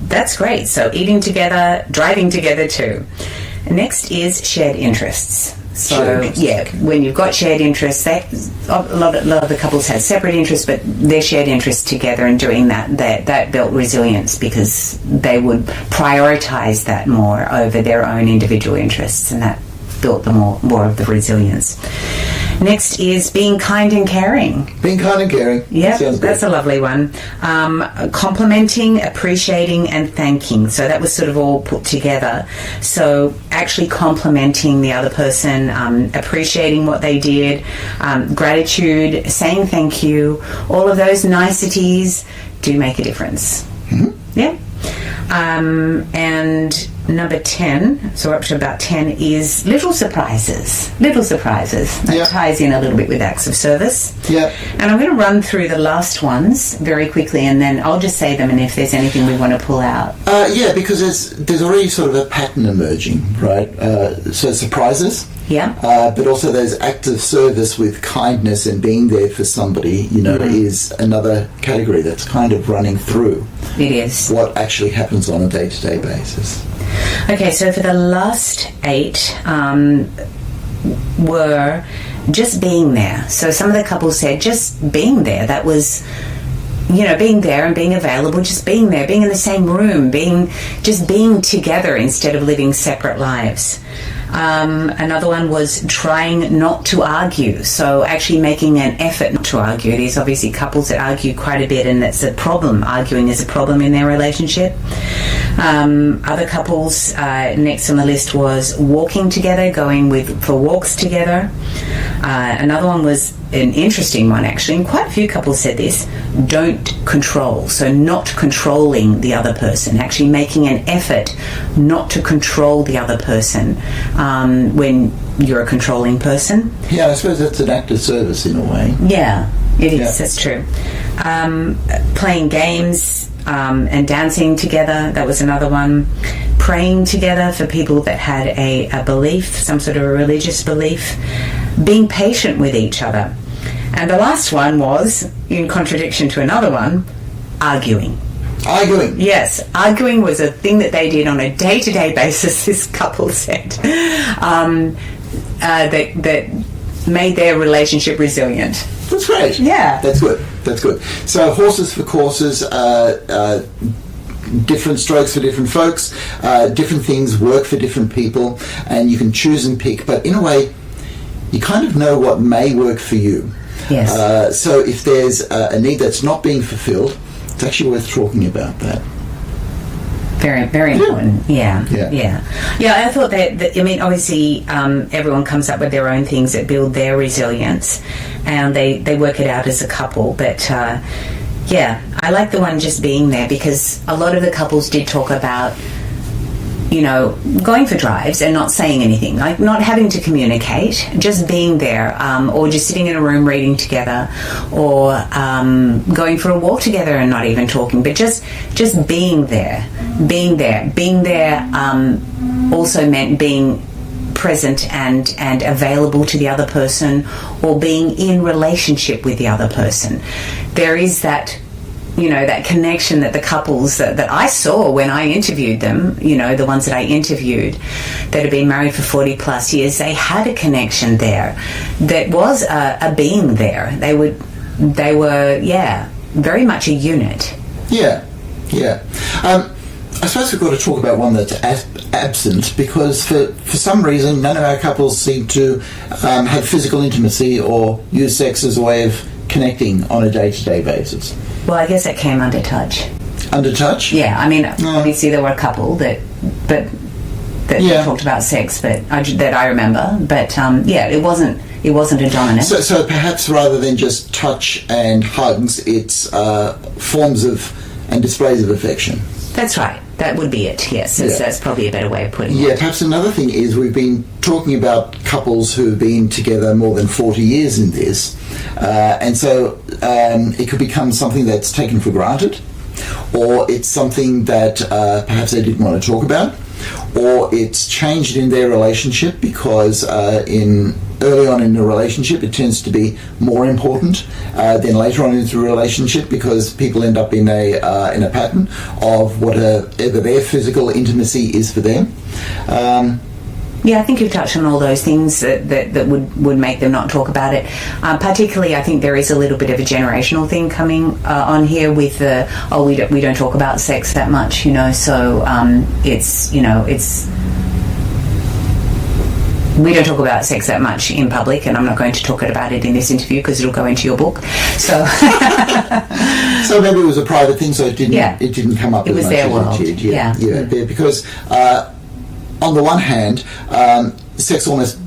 Speaker 2: that's great. So eating together, driving together too. Next is shared interests. So, yeah, when you've got shared interests, a lot of the couples had separate interests, but their shared interests together and doing that built resilience because they would prioritise that more over their own individual interests, and that built the more of the resilience. Next is being kind and caring.
Speaker 1: Being kind and caring.
Speaker 2: Yeah, that's a lovely one. Complimenting, appreciating, and thanking. So that was sort of all put together. So actually complimenting the other person, appreciating what they did, gratitude, saying thank you, all of those niceties do make a difference.
Speaker 1: Mm-hmm.
Speaker 2: Yeah. And number 10, so we're up to about 10, is little surprises. That ties in a little bit with acts of service.
Speaker 1: Yeah.
Speaker 2: And I'm going to run through the last ones very quickly, and then I'll just say them, and if there's anything we want to pull out.
Speaker 1: Yeah, because there's already sort of a pattern emerging, right? So surprises.
Speaker 2: Yeah.
Speaker 1: But also those acts of service with kindness and being there for somebody, is another category that's kind of running through.
Speaker 2: It is.
Speaker 1: What actually happens on a day-to-day basis.
Speaker 2: Okay, so for the last 8 were just being there. So some of the couples said just being there. That was, being there and being available, just being there, being in the same room, being together instead of living separate lives. Another one was trying not to argue, so actually making an effort not to argue. There's obviously couples that argue quite a bit, and that's a problem. Arguing is a problem in their relationship. Other couples, next on the list was walking together, going for walks together. Another one was an interesting one, actually, and quite a few couples said this: don't control. So not controlling the other person, actually making an effort not to control the other person when you're a controlling person.
Speaker 1: Yeah, I suppose that's an act of service in a way.
Speaker 2: Yeah, it is.
Speaker 1: Yeah.
Speaker 2: That's true. Playing games and dancing together, that was another one. Praying together for people that had a belief, some sort of a religious belief. Being patient with each other. And the last one was, in contradiction to another one, arguing.
Speaker 1: Arguing?
Speaker 2: Yes, arguing was a thing that they did on a day-to-day basis, this couple said, that made their relationship resilient.
Speaker 1: That's great.
Speaker 2: Yeah.
Speaker 1: That's good. So horses for courses, different strokes for different folks, different things work for different people, and you can choose and pick, but in a way, you kind of know what may work for you.
Speaker 2: Yes.
Speaker 1: So if there's a need that's not being fulfilled, it's actually worth talking about that.
Speaker 2: Very, very important. Yeah. I thought that I mean, obviously, everyone comes up with their own things that build their resilience, and they work it out as a couple. But I like the one just being there, because a lot of the couples did talk about, you know, going for drives and not saying anything, like not having to communicate, just being there, or just sitting in a room reading together, or going for a walk together and not even talking, but just being there. Being there also meant being present and available to the other person, or being in relationship with the other person. There is that, you know, that connection that the couples that I saw when I interviewed them, you know, the ones that I interviewed that had been married for 40 plus years, they had a connection there that was a being there. They were very much a unit.
Speaker 1: I suppose we've got to talk about one that's absent, because for some reason none of our couples seem to have physical intimacy or use sex as a way of connecting on a day-to-day basis.
Speaker 2: Well, I guess it came under touch.
Speaker 1: Under touch?
Speaker 2: Yeah, I mean, obviously there were a couple that talked about sex, but that I remember. But it wasn't a dominant.
Speaker 1: So perhaps rather than just touch and hugs, it's forms of and displays of affection.
Speaker 2: That's right. That would be it, yes. That's probably a better way of putting it.
Speaker 1: Yeah, perhaps another thing is we've been talking about couples who've been together more than 40 years in this, and so it could become something that's taken for granted, or it's something that perhaps they didn't want to talk about, or it's changed in their relationship because early on in the relationship it tends to be more important than later on into the relationship, because people end up in a pattern of whatever their physical intimacy is for them.
Speaker 2: I think you've touched on all those things that would make them not talk about it. Particularly, I think there is a little bit of a generational thing coming on here with we don't talk about sex that much, you know. So we don't talk about sex that much in public, and I'm not going to talk about it in this interview because it'll go into your book. So,
Speaker 1: so maybe it was a private thing, so it didn't come up.
Speaker 2: It was their world. Yeah.
Speaker 1: Because on the one hand, sex almost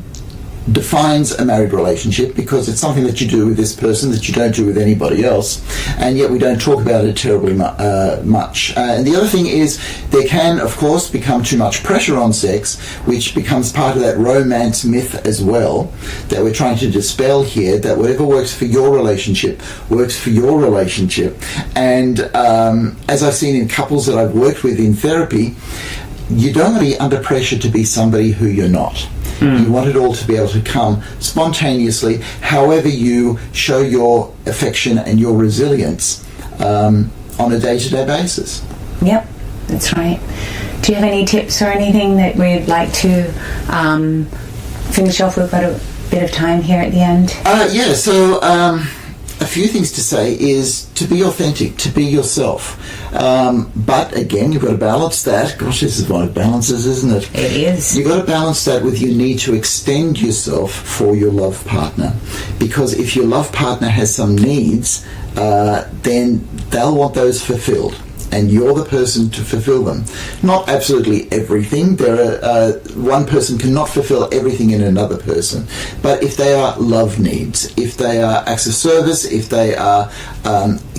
Speaker 1: defines a married relationship, because it's something that you do with this person that you don't do with anybody else, and yet we don't talk about it terribly much. And the other thing is, there can, of course, become too much pressure on sex, which becomes part of that romance myth as well, that we're trying to dispel here, that whatever works for your relationship works for your relationship. And as I've seen in couples that I've worked with in therapy, you don't want to be under pressure to be somebody who you're not. You want it all to be able to come spontaneously, however you show your affection and your resilience on a day-to-day basis. Yep,
Speaker 2: that's right. Do you have any tips or anything that we'd like to finish off? We've got a bit of time here at the end.
Speaker 1: So a few things to say is to be authentic, to be yourself. But again, you've got to balance that. Gosh, this is one of balances, isn't it?
Speaker 2: It is.
Speaker 1: You've got to balance that with your need to extend yourself for your love partner. Because if your love partner has some needs, then they'll want those fulfilled. And you're the person to fulfill them. Not absolutely everything. One person cannot fulfill everything in another person. But if they are love needs, if they are acts of service, if they are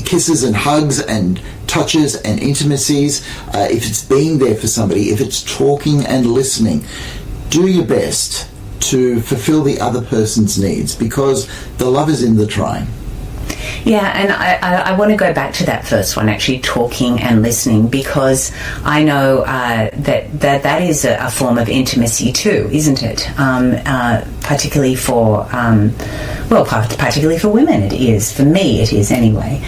Speaker 1: kisses and hugs and touches and intimacies, if it's being there for somebody, if it's talking and listening, do your best to fulfill the other person's needs, because the love is in the trying.
Speaker 2: Yeah, and I want to go back to that first one, actually, talking and listening, because I know that is a form of intimacy too, isn't it? Particularly for particularly for women, it is. For me, it is anyway.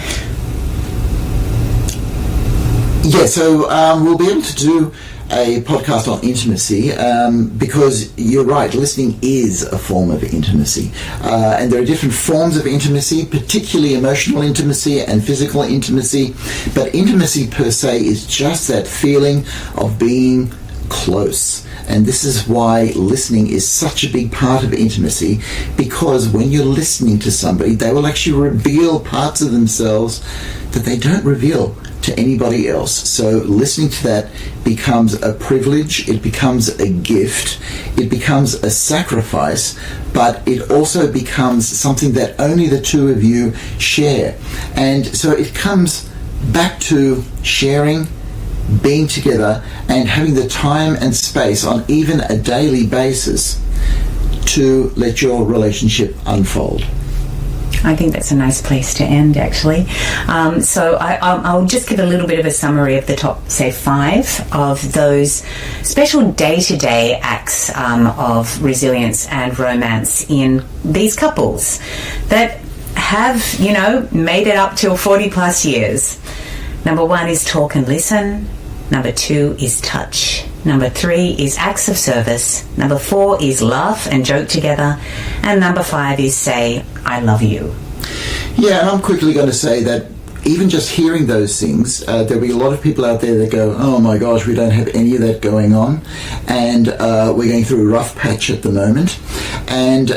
Speaker 1: Yeah, so we'll be able to do a podcast on intimacy, because you're right, listening is a form of intimacy, and there are different forms of intimacy, particularly emotional intimacy and physical intimacy, but intimacy per se is just that feeling of being close. And this is why listening is such a big part of intimacy, because when you're listening to somebody, they will actually reveal parts of themselves that they don't reveal to anybody else. So listening to that becomes a privilege, it becomes a gift, it becomes a sacrifice, but it also becomes something that only the two of you share. And so it comes back to sharing, being together, and having the time and space on even a daily basis to let your relationship unfold.
Speaker 2: I think that's a nice place to end, actually. So I'll just give a little bit of a summary of the top, say, 5 of those special day-to-day acts of resilience and romance in these couples that have, made it up till 40 plus years. Number 1 is talk and listen. Number 2 is touch. Number 3 is acts of service. Number 4 is laugh and joke together. And number 5 is say, I love you.
Speaker 1: Yeah, and I'm quickly going to say that even just hearing those things, there'll be a lot of people out there that go, oh my gosh, we don't have any of that going on. And we're going through a rough patch at the moment. And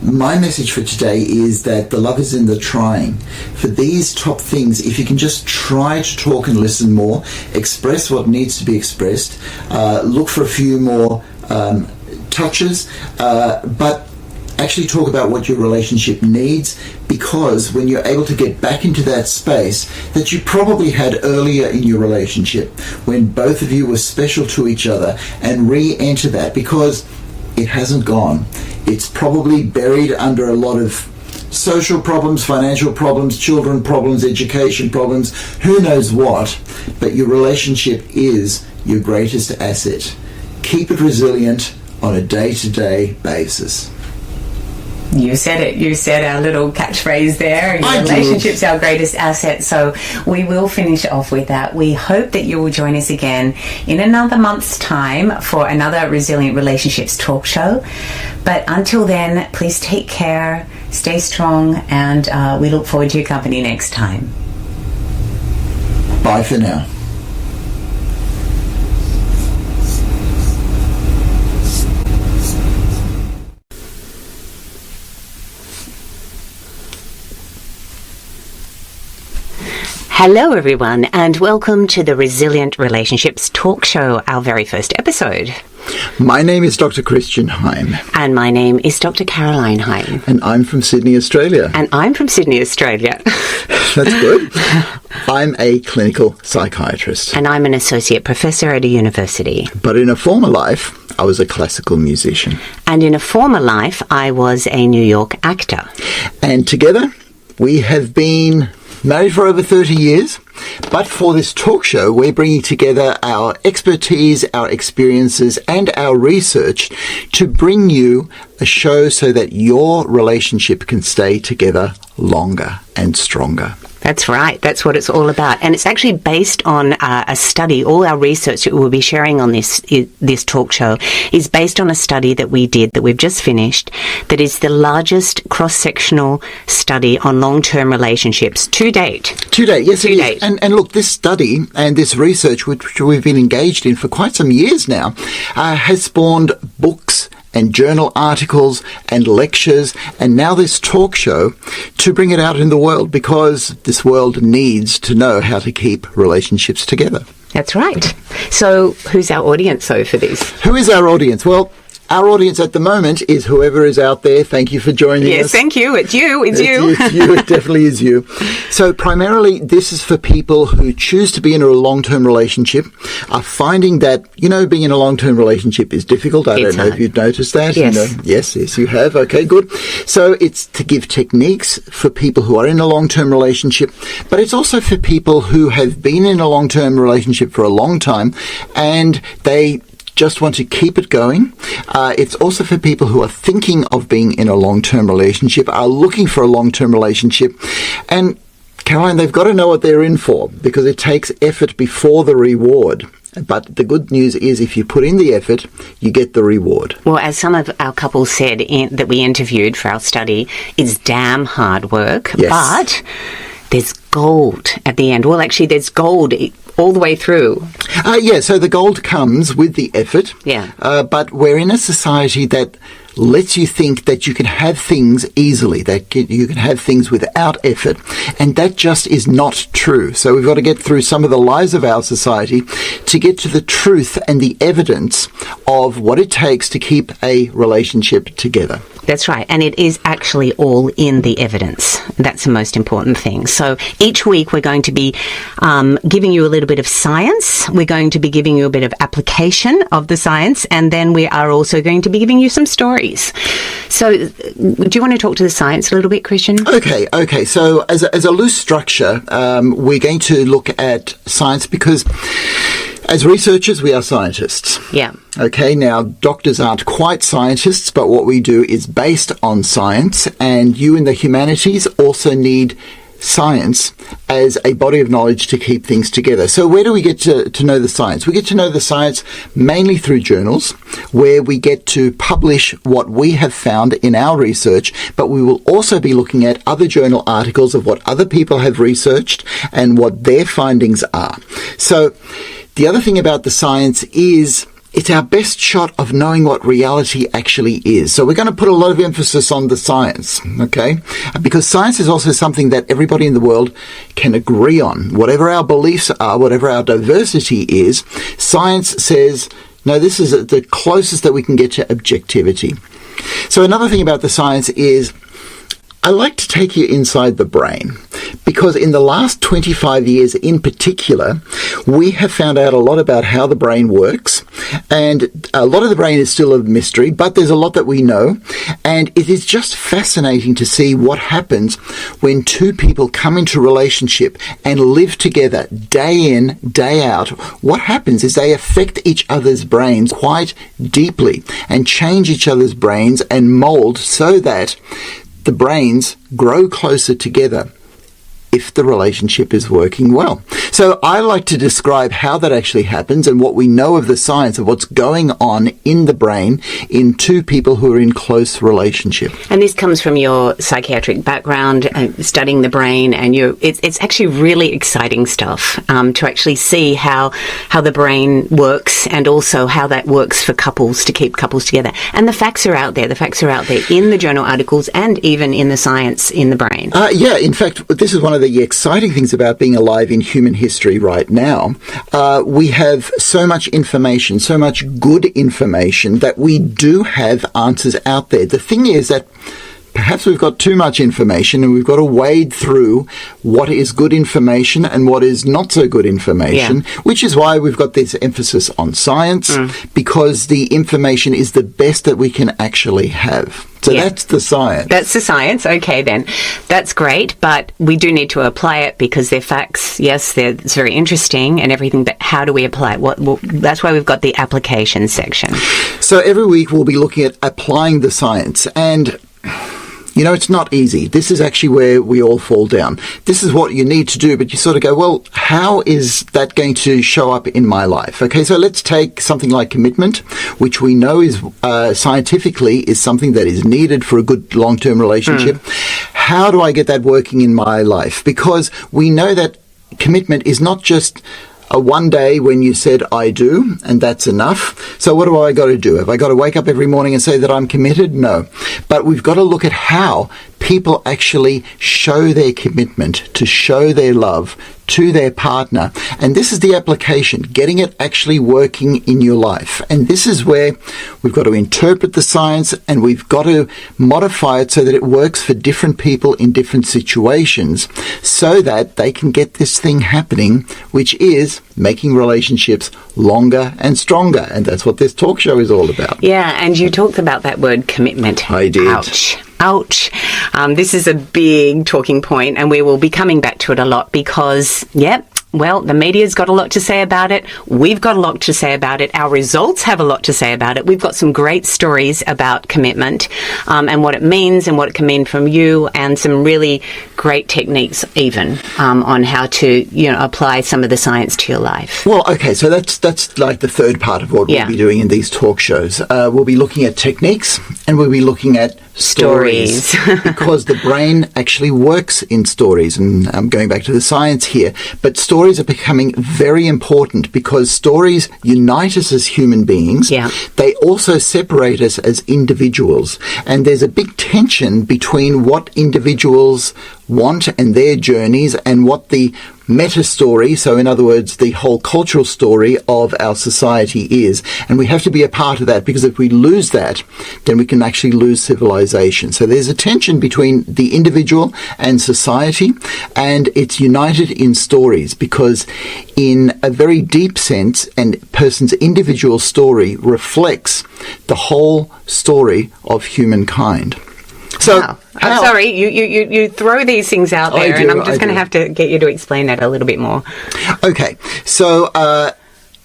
Speaker 1: my message for today is that the love is in the trying. For these top things, if you can just try to talk and listen more, express what needs to be expressed, look for a few more touches, but actually talk about what your relationship needs, because when you're able to get back into that space that you probably had earlier in your relationship, when both of you were special to each other, and re-enter that, because it hasn't gone. It's probably buried under a lot of social problems, financial problems, children problems, education problems, who knows what, but your relationship is your greatest asset. Keep it resilient on a day-to-day basis.
Speaker 2: You said it. You said our little catchphrase there. Your relationship's our greatest asset. So we will finish off with that. We hope that you will join us again in another month's time for another Resilient Relationships talk show. But until then, please take care, stay strong, and we look forward to your company next time.
Speaker 1: Bye for now.
Speaker 3: Hello everyone, and welcome to the Resilient Relationships talk show, our very first episode.
Speaker 1: My name is Dr. Caroline Heim.
Speaker 3: And my name is Dr. Caroline Heim.
Speaker 1: And I'm from Sydney, Australia.
Speaker 3: And I'm from Sydney, Australia.
Speaker 1: That's good. I'm a clinical psychiatrist.
Speaker 3: And I'm an associate professor at a university.
Speaker 1: But in a former life, I was a classical musician.
Speaker 3: And in a former life, I was a New York actor.
Speaker 1: And together, we have been married for over 30 years, but for this talk show, we're bringing together our expertise, our experiences, and our research to bring you a show so that your relationship can stay together longer and stronger.
Speaker 3: That's right. That's what it's all about. And it's actually based on a study. All our research that we'll be sharing on this talk show is based on a study that we did, that we've just finished, that is the largest cross-sectional study on long-term relationships to date.
Speaker 1: To date, yes, it is. And look, this study and this research, which we've been engaged in for quite some years now, has spawned books and journal articles and lectures, and now this talk show to bring it out in the world, because this world needs to know how to keep relationships together.
Speaker 3: That's right. So who's our audience, though, for this?
Speaker 1: Who is our audience? Well, our audience at the moment is whoever is out there. Thank you for joining us.
Speaker 3: Yes, thank you. It's you. It's you.
Speaker 1: It definitely is you. So primarily, this is for people who choose to be in a long-term relationship, are finding that, being in a long-term relationship is difficult. I don't know if you've noticed that.
Speaker 3: Yes.
Speaker 1: Yes, you have. Okay, good. So it's to give techniques for people who are in a long-term relationship, but it's also for people who have been in a long-term relationship for a long time, and they just want to keep it going. It's also for people who are thinking of being in a long-term relationship, are looking for a long-term relationship. And Caroline, they've got to know what they're in for, because it takes effort before the reward. But the good news is, if you put in the effort, you get the reward.
Speaker 3: Well, as some of our couples said that we interviewed for our study, it's damn hard work.
Speaker 1: Yes.
Speaker 3: But there's gold at the end. Well, actually, there's gold all the way through.
Speaker 1: So the gold comes with the effort.
Speaker 3: Yeah.
Speaker 1: But we're in a society that lets you think that you can have things easily, that you can have things without effort, and that just is not true. So we've got to get through some of the lies of our society to get to the truth and the evidence of what it takes to keep a relationship together.
Speaker 3: That's right. And it is actually all in the evidence. That's the most important thing. So each week we're going to be giving you a little bit of science. We're going to be giving you a bit of application of the science. And then we are also going to be giving you some stories. So do you want to talk to the science a little bit, Christian?
Speaker 1: Okay. So as a loose structure, we're going to look at science because as researchers, we are scientists.
Speaker 3: Yeah.
Speaker 1: Okay, now doctors aren't quite scientists, but what we do is based on science, and you in the humanities also need science as a body of knowledge to keep things together. So where do we get to know the science? We get to know the science mainly through journals, where we get to publish what we have found in our research, but we will also be looking at other journal articles of what other people have researched and what their findings are. So the other thing about the science is it's our best shot of knowing what reality actually is. So we're going to put a lot of emphasis on the science, okay? Because science is also something that everybody in the world can agree on. Whatever our beliefs are, whatever our diversity is, science says, no, this is the closest that we can get to objectivity. So another thing about the science is I like to take you inside the brain because in the last 25 years in particular, we have found out a lot about how the brain works, and a lot of the brain is still a mystery, but there's a lot that we know, and it is just fascinating to see what happens when two people come into relationship and live together day in, day out. What happens is they affect each other's brains quite deeply and change each other's brains and mold so that the brains grow closer together if the relationship is working well. So I like to describe how that actually happens and what we know of the science of what's going on in the brain in two people who are in close relationship.
Speaker 3: And this comes from your psychiatric background, studying the brain, and it's actually really exciting stuff to actually see how the brain works and also how that works for couples, to keep couples together. And the facts are out there. The facts are out there in the journal articles and even in the science in the brain.
Speaker 1: In fact, this is one of the exciting things about being alive in human history right now. We have so much information, so much good information that we do have answers out there. The thing is that perhaps we've got too much information and we've got to wade through what is good information and what is not so good information, which is why we've got this emphasis on science, because the information is the best that we can actually have. So that's the science. That's the
Speaker 3: science. Okay, then. That's great, but we do need to apply it because they're facts. Yes, it's very interesting and everything, but how do we apply it? That's why we've got the application section.
Speaker 1: So every week we'll be looking at applying the science, and you know, it's not easy. This is actually where we all fall down. This is what you need to do, but you sort of go, well, how is that going to show up in my life? Okay, so let's take something like commitment, which we know is scientifically is something that is needed for a good long-term relationship. How do I get that working in my life? Because we know that commitment is not just a one day when you said I do and that's enough. So what do I got to do? Have I got to wake up every morning and say that I'm committed? No. But we've got to look at how people actually show their commitment, to show their love to their partner. And this is the application, getting it actually working in your life. And this is where we've got to interpret the science and we've got to modify it so that it works for different people in different situations so that they can get this thing happening, which is making relationships longer and stronger. And that's what this talk show is all about.
Speaker 3: Yeah, and you talked about that word commitment.
Speaker 1: I did.
Speaker 3: Ouch. This is a big talking point, and we will be coming back to it a lot because, the media's got a lot to say about it. We've got a lot to say about it. Our results have a lot to say about it. We've got some great stories about commitment and what it means and what it can mean from you, and some really great techniques even on how to, apply some of the science to your life.
Speaker 1: Well, okay, so that's like the third part of what we'll be doing in these talk shows. We'll be looking at techniques and we'll be looking at
Speaker 3: Stories.
Speaker 1: Because the brain actually works in stories, and I'm going back to the science here, but stories are becoming very important because stories unite us as human beings.
Speaker 3: Yeah.
Speaker 1: They also separate us as individuals, and there's a big tension between what individuals want and their journeys and what the meta story, so in other words, the whole cultural story of our society is. And we have to be a part of that, because if we lose that, then we can actually lose civilization. So there's a tension between the individual and society, and it's united in stories, because in a very deep sense, a person's individual story reflects the whole story of humankind. So,
Speaker 3: wow. I'm sorry, you throw these things out there, and I'm just going to have to get you to explain that a little bit more.
Speaker 1: Okay, so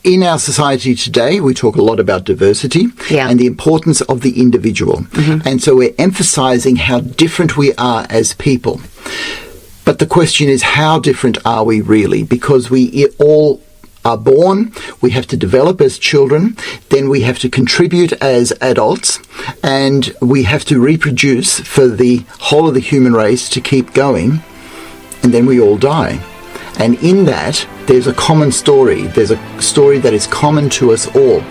Speaker 1: in our society today, we talk a lot about diversity and the importance of the individual. And so we're emphasizing how different we are as people. But the question is, how different are we really? Because we all are born, we have to develop as children, then we have to contribute as adults, and we have to reproduce for the whole of the human race to keep going, and then we all die. And in that, there's a common story. There's a story that is common to us all.